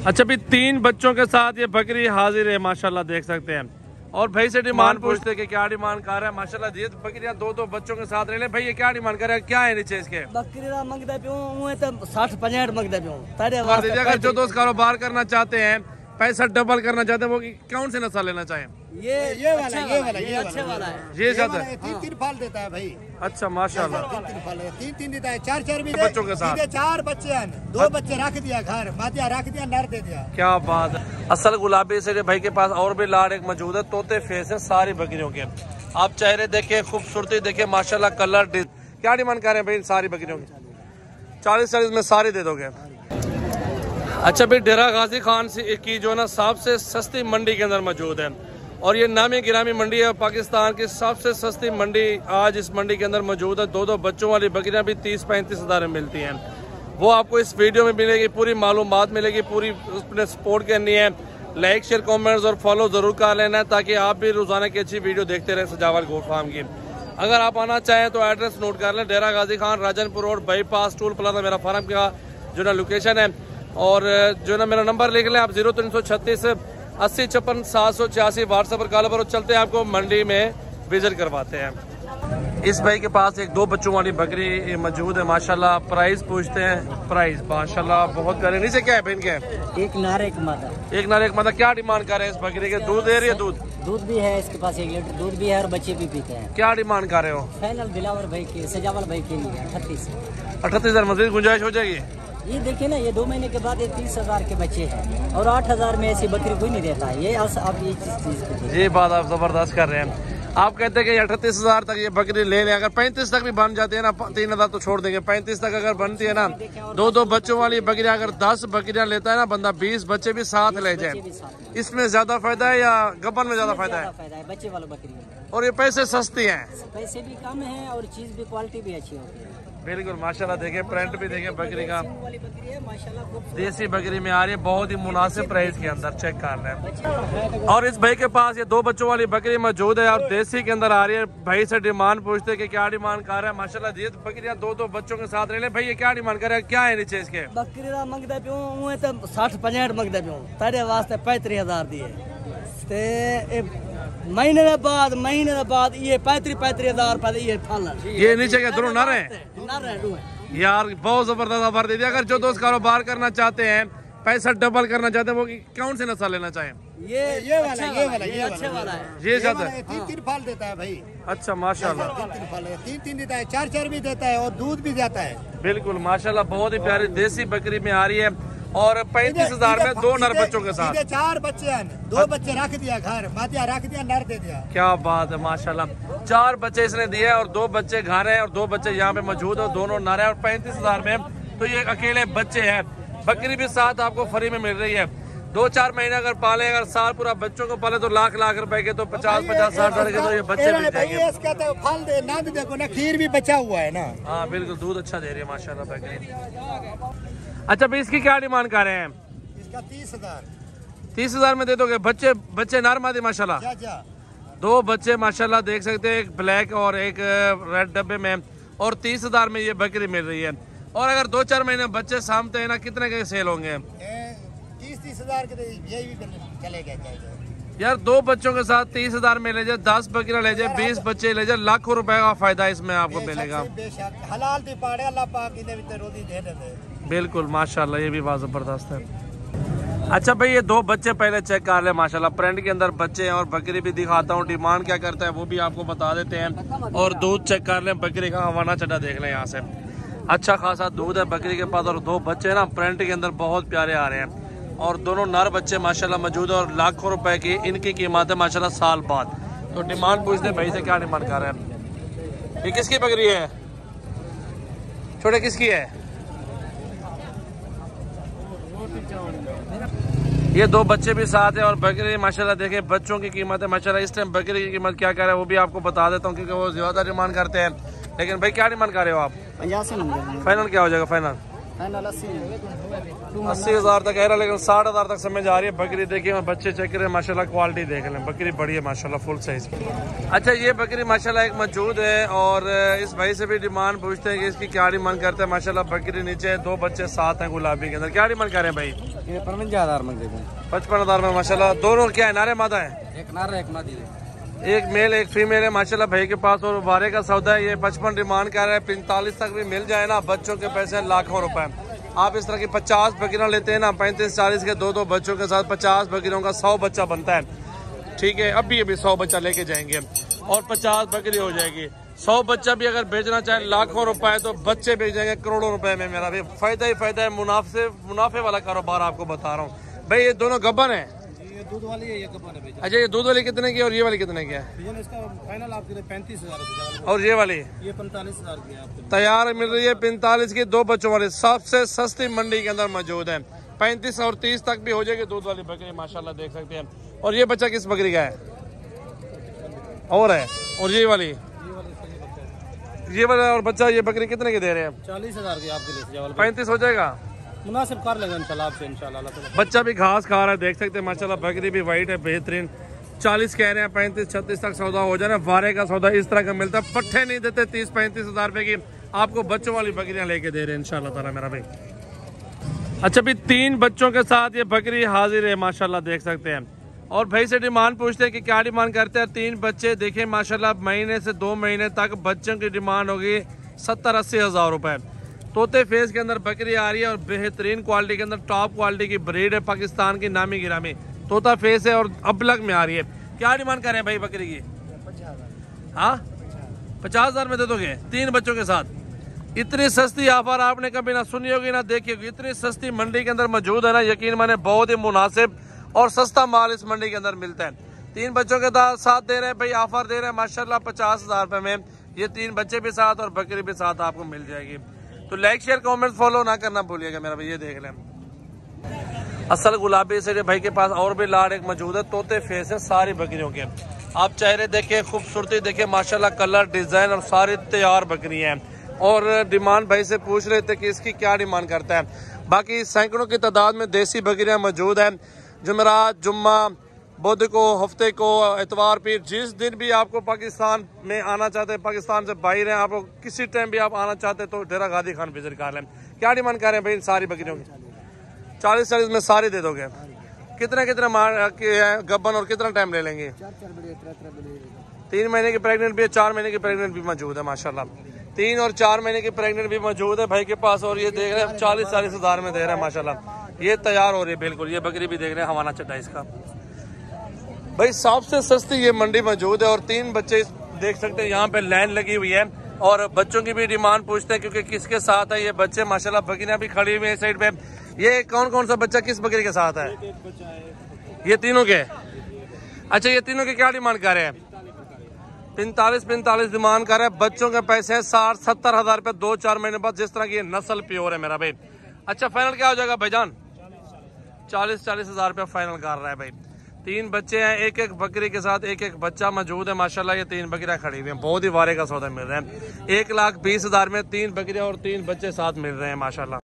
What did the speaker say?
अच्छा भी 3 बच्चों के साथ ये बकरी हाजिर है माशाल्लाह, देख सकते हैं। और भाई से डिमांड पूछते हैं कि क्या डिमांड कर रहा है। माशाल्लाह ये बकरियां 2-2 बच्चों के साथ रहे। भाई ये क्या डिमांड कर रहा है, क्या है नीचे इसके? बकरी मंगदा पियो 60-65 मंगदा पियो। अगर जो दोस्त कारोबार करना चाहते हैं, पैसा डबल करना चाहते हैं, वो कौन से नस्ल लेना चाहें? ये वाला है। ये ज्यादा 3 फल देता है भाई। अच्छा माशाल्लाह, 3 देता है, 4 भी बच्चों के साथ 4 बच्चे हैं, 2 बच्चे रख दिया घर, मातिया रख दिया, नर दे दिया। क्या बात है। असल गुलाबी से भाई के पास और भी लाड़ एक मौजूद है, तोते फेस है सारी बकरियों के। आप चेहरे देखे, खूबसूरती देखे माशाल्लाह, कलर क्या डिमांड कर रहे हैं भाई सारी बकरियों की? 40 में सारी दे दोगे? अच्छा भाई डेरा गाजी खान से की जो ना सबसे सस्ती मंडी के अंदर मौजूद है, और ये नामी गिरामी मंडी है, पाकिस्तान की सबसे सस्ती मंडी आज इस मंडी के अंदर मौजूद है। 2-2 बच्चों वाली बकरियां भी 30-35 हज़ार में मिलती हैं। वो आपको इस वीडियो में मिलेगी, पूरी मालूमात मिलेगी, पूरी उसने सपोर्ट करनी है। लाइक शेयर कमेंट्स और फॉलो जरूर कर लेना है, ताकि आप भी रोजाना की अच्छी वीडियो देखते रहें सजावल गोट फार्म की। अगर आप आना चाहें तो एड्रेस नोट कर लें, Dera Ghazi Khan, Rajanpur road, bypass toll plaza मेरा फार्म का जो ना लोकेशन है। और जो ना मेरा नंबर लिख लें आप, 0336 80 56 786 व्हाट्सएप पर कॉल पर। चलते हैं आपको मंडी में विजिट करवाते हैं। इस भाई के पास एक 2 बच्चों वाली बकरी मौजूद है माशाल्लाह। प्राइस पूछते हैं, प्राइस माशाल्लाह बहुत करे। नीचे क्या है इनके? एक नार एक मादा। एक नार एक मादा। क्या डिमांड कर रहे हैं इस बकरी के? दूध दे रही है? दूध भी है इसके पास, 1 लीटर दूध भी है और बच्चे भी पीते हैं। क्या डिमांड कर रहे हो? फाइनल दिलावर भाई के, सजावल भाई के लिए 38,000 मजीद गुंजाइश हो जाएगी? ये देखिए ना, ये 2 महीने के बाद ये 30,000 के बच्चे हैं, और 8,000 में ऐसी बकरी कोई नहीं देता है। ये आप ये चीज ये बात आप जबरदस्त कर रहे हैं। आप कहते हैं कि 38,000 तक ये बकरी ले लें, अगर 35 तक भी बन जाती है ना, 3,000 तो छोड़ देंगे। 35 तक अगर बनती है ना, 2-2 बच्चों वाली बकरी, अगर 10 बकरियां लेता है ना बंदा, 20 बच्चे भी साथ ले जाए, इसमें ज्यादा फायदा है या गबन में ज्यादा फायदा है? बच्चे वाला बकरी में। और ये पैसे सस्ती हैं, पैसे भी कम है और चीज भी, क्वालिटी भी अच्छी होती है। बिल्कुल माशाल्लाह। देखे प्रिंट भी देखे बकरी का, वाली बकरी है माशाल्लाह, देसी बकरी में आ रही है, बहुत ही मुनासिब प्राइस के अंदर। चेक कर लें। और इस भाई के पास ये 2 बच्चों वाली बकरी मौजूद है और देसी के अंदर आ रही है। भाई से डिमांड पूछते हैं कि क्या डिमांड कर रहा है। माशाल्लाह ये बकरियां 2-2 बच्चों के साथ रहे। भाई ये क्या डिमांड कर रहा है, क्या है नीचे इसके? बकरी मंगदा पियो 60-65 मंगदा पियो, तेरे वास्ते 35,000 दिए। महीने के बाद ये 35,000 रुपए ये फल। ये नीचे के दोनों नर हैं यार, बहुत जबरदस्त ऑफर दे दिया। अगर जो दोस्त कारोबार करना चाहते हैं, पैसा डबल करना चाहते हैं, वो कौन से नस्ल लेना चाहें? ये वाला वाला है। ये ज्यादा 3 फल देता है भाई। अच्छा माशाल्लाह, 3 फल है, 3 देता है, 4 भी देता है, और दूध भी जाता है। बिल्कुल माशाल्लाह, बहुत ही प्यारी देसी बकरी में आ रही है, और 35,000 में 2 नर बच्चों के साथ। 4 बच्चे हैं, 2 बच्चे रख दिया घर, मातिया रख दिया, नर दे दिया। क्या बात है माशाल्लाह। 4 बच्चे इसने दिए और 2 बच्चे घर हैं और 2 बच्चे यहाँ पे मौजूद है, दोनों नर है। और 35,000 में तो ये अकेले बच्चे हैं। बकरी भी साथ आपको फ्री में मिल रही है। 2-4 महीने अगर पाले, अगर साल पूरा बच्चों को पाले तो लाख रुपए के, तो 50-60 के तो ये बच्चे मिल जाएंगे। फल दे ना देखो ना, खीर भी बचा हुआ है ना। हाँ बिल्कुल, दूध अच्छा दे रही है माशाल्लाह बकरी। अच्छा भाई इसकी क्या डिमांड कर रहे हैं? इसका 30,000। 30,000 में दे दोगे? बच्चे नर मादी माशाल्लाह, 2 बच्चे माशाल्लाह देख सकते हैं, एक ब्लैक और एक रेड डब्बे में, और 30,000 में ये बकरी मिल रही है। और अगर 2-4 महीने बच्चे सामते हैं ना, कितने के सेल होंगे? 30,000 के यही भी चलेगा यार। 2 बच्चों के साथ 30,000 में ले जाए, 10 बकरियां ले जाए, 20 बच्चे ले जाए, लाखों रुपए का फायदा इसमें आपको मिलेगा। हलाल थी पाड़े, अल्लाह पाक इन्हें भी रोजी दे दे। बिल्कुल माशाल्लाह, ये भी बहुत जबरदस्त है। अच्छा भाई ये 2 बच्चे पहले चेक कर ले माशाल्लाह, प्रिंट के अंदर बच्चे हैं। और बकरी भी दिखाता हूँ, डिमांड क्या करता है वो भी आपको बता देते हैं। और दूध चेक कर ले बकरी का, हवाना चढ़ा देख लें यहाँ से, अच्छा खासा दूध है बकरी के पास। और 2 बच्चे ना प्रिंट के अंदर बहुत प्यारे आ रहे हैं, और दोनों नर बच्चे माशाल्लाह मौजूद है, और लाखों रुपए की इनकी कीमत है माशाल्लाह साल बाद। तो डिमांड पूछते भाई से क्या डिमांड कर रहे हैं। ये किसकी बकरी है छोटे, किसकी है? ये 2 बच्चे भी साथ है और बकरी माशाल्लाह देखे बच्चों की कीमत है माशाल्लाह। इस टाइम बकरी की कीमत क्या कर रहा है वो भी आपको बता देता हूँ, क्योंकि वो ज्यादा डिमांड करते हैं। लेकिन भाई क्या डिमांड कर रहे हो आप? 50 से फाइनल क्या हो जाएगा? फाइनल फाइनल 80,000 तक कह रहा, लेकिन 60,000 तक समझ आ रही है। बकरी देखिए, बच्चे चेक करें, माशाल्लाह क्वालिटी देख लें, बकरी बड़ी है माशाल्लाह, फुल साइज की। अच्छा, ये बकरी माशाल्लाह एक मौजूद है और इस भाई से भी डिमांड पूछते हैं कि इसकी क्या डिमांड करते हैं। माशाल्लाह बकरी नीचे है, 2 बच्चे साथ हैं गुलाबी के अंदर। क्या डिमांड कर रहे हैं भाई? 55,000 मांग रहे हैं। 55,000 में माशाल्लाह। दोनों क्या है, नारे मादा है? एक नारा एक मादी है, एक मेल एक फीमेल है माशाल्लाह भाई के पास। और बारे का सौदा है, ये 55 डिमांड कर रहा है। 45 तक भी मिल जाए ना, बच्चों के पैसे लाखों रुपए। आप इस तरह की 50 बकरियां लेते हैं ना, 35-40 के 2-2 बच्चों के साथ 50 बकरियों का 100 बच्चा बनता है। ठीक है, अभी 100 बच्चा लेके जाएंगे और 50 बकरी हो जाएगी। 100 बच्चा भी अगर बेचना चाहे लाखों रुपए, तो बच्चे बेच जाएंगे करोड़ों रुपए में। मेरा भी फायदा ही फायदा है, मुनाफे वाला कारोबार आपको बता रहा हूँ भाई। ये दोनों गब्बन है? ये दूध वाली है, ये गब्बन है। अच्छा, ये दूध वाली कितने की और ये वाली कितने की है? इसका फाइनल आपके लिए 35,000 और ये वाली? ये 45,000 की है आपको। तैयार मिल रही है 45 की, 2 बच्चों वाली, सबसे सस्ती मंडी के अंदर मौजूद है। 35 और 30 तक भी हो जाएगी दूध वाली बकरी माशाल्लाह, देख सकते हैं। और ये बच्चा किस बकरी का है? और है। और ये वाली और बच्चा, ये बकरी कितने की दे रहे हैं? 40,000 की आपके लिए। 35 हो जाएगा, मुनासिब कर लेगा इंशाल्लाह आपसे, इंशाल्लाह। बच्चा भी घास खा रहा है, देख सकते हैं माशाल्लाह। बकरी भी वाइट है, बेहतरीन। 40 कह रहे हैं, 35-36 तक सौदा हो जाए। वारे का सौदा इस तरह का मिलता है, पट्टे नहीं देते। 30-35 हज़ार रुपए की आपको बच्चों वाली बकरियां लेके दे रहे हैं इंशाल्लाह ताला मेरा भाई। अच्छा, भी 3 बच्चों के साथ ये बकरी हाजिर है माशाल्लाह, देख सकते हैं। और भाई से डिमांड पूछते हैं कि क्या डिमांड करते हैं। 3 बच्चे देखें माशाल्लाह, महीने से 2 महीने तक बच्चों की डिमांड होगी 70-80 हज़ार रुपए। तोते फेस के अंदर बकरी आ रही है और बेहतरीन क्वालिटी के अंदर, टॉप क्वालिटी की ब्रीड है, पाकिस्तान की नामी गिरामी तोता फेस है और अबलग में आ रही है। क्या डिमांड कर रहे हैं भाई बकरी की? 50,000 में दे दोगे 3 बच्चों के साथ? इतनी सस्ती ऑफर आपने कभी ना सुनी होगी ना देखी होगी। इतनी सस्ती मंडी के अंदर मौजूद है ना, यकीन माने बहुत ही मुनासिब और सस्ता माल इस मंडी के अंदर मिलता है। 3 बच्चों के साथ दे रहे हैं भाई, ऑफर दे रहे हैं माशाल्लाह 50,000 रुपए में। ये 3 बच्चे भी साथ और बकरी भी साथ आपको मिल जाएगी। तो लाइक शेयर कमेंट फॉलो ना करना भूलिएगा मेरा भाई। ये देख लें, असल गुलाबी से भाई के पास और भी लाड एक मौजूद है, तोते फेस है सारी बकरियों के। आप चेहरे देखें, खूबसूरती देखें माशाल्लाह, कलर डिजाइन और सारी तैयार बकरी हैं। और डिमांड भाई से पूछ रहे थे कि इसकी क्या डिमांड करता है। बाकी सैकड़ों की तादाद में देसी बकरियां मौजूद हैं। जुमेरात, जुम्मा, बुध को, हफ्ते को, इतवार, पीर, जिस दिन भी आपको पाकिस्तान में आना चाहते हैं, पाकिस्तान से बाहर हैं, आपको किसी टाइम भी आप आना चाहते हैं तो डेरा गादी खान विजिट कर लें। क्या डिमांड कर रहे हैं भाई सारी बकरियों की? 40 में सारी दे दोगे? कितने गब्बन और कितना टाइम ले लेंगे? 3 महीने की प्रेग्नेंट भी है, 4 महीने की प्रेग्नेंट भी मौजूद है माशाल्लाह। 3 और 4 महीने की प्रेग्नेंट भी मौजूद है भाई के पास। और ये देख रहे हैं 40-40 हज़ार में दे रहे हैं माशाल्लाह। ये तैयार हो रही है बिल्कुल। ये बकरी भी देख रहे हैं, हवाना चटा इसका भाई। सबसे सस्ती ये मंडी मौजूद है और 3 बच्चे देख सकते हैं, यहाँ पे लाइन लगी हुई है। और बच्चों की भी डिमांड पूछते हैं क्योंकि किसके साथ है ये बच्चे माशाल्लाह। बकरियां भी खड़ी हुई है साइड पे। ये कौन सा बच्चा किस बकरी के साथ है? ये तीनों के? अच्छा, ये तीनों के क्या डिमांड कर रहे हैं? 45 डिमांड कर रहे हैं। बच्चों के पैसे 60-70 हज़ार रुपए 2-4 महीने बाद, जिस तरह की ये नस्ल प्योर है मेरा भाई। अच्छा, फाइनल क्या हो जाएगा भाईजान? 40 हज़ार रुपया फाइनल कर रहा है भाई। 3 बच्चे हैं, एक बकरी के साथ एक बच्चा मौजूद है माशाल्लाह। ये 3 बकरियां खड़ी हुई हैं, बहुत ही वारे का सौदा मिल रहा है। 1,20,000 में 3 बकरियां और 3 बच्चे साथ मिल रहे हैं माशाल्लाह।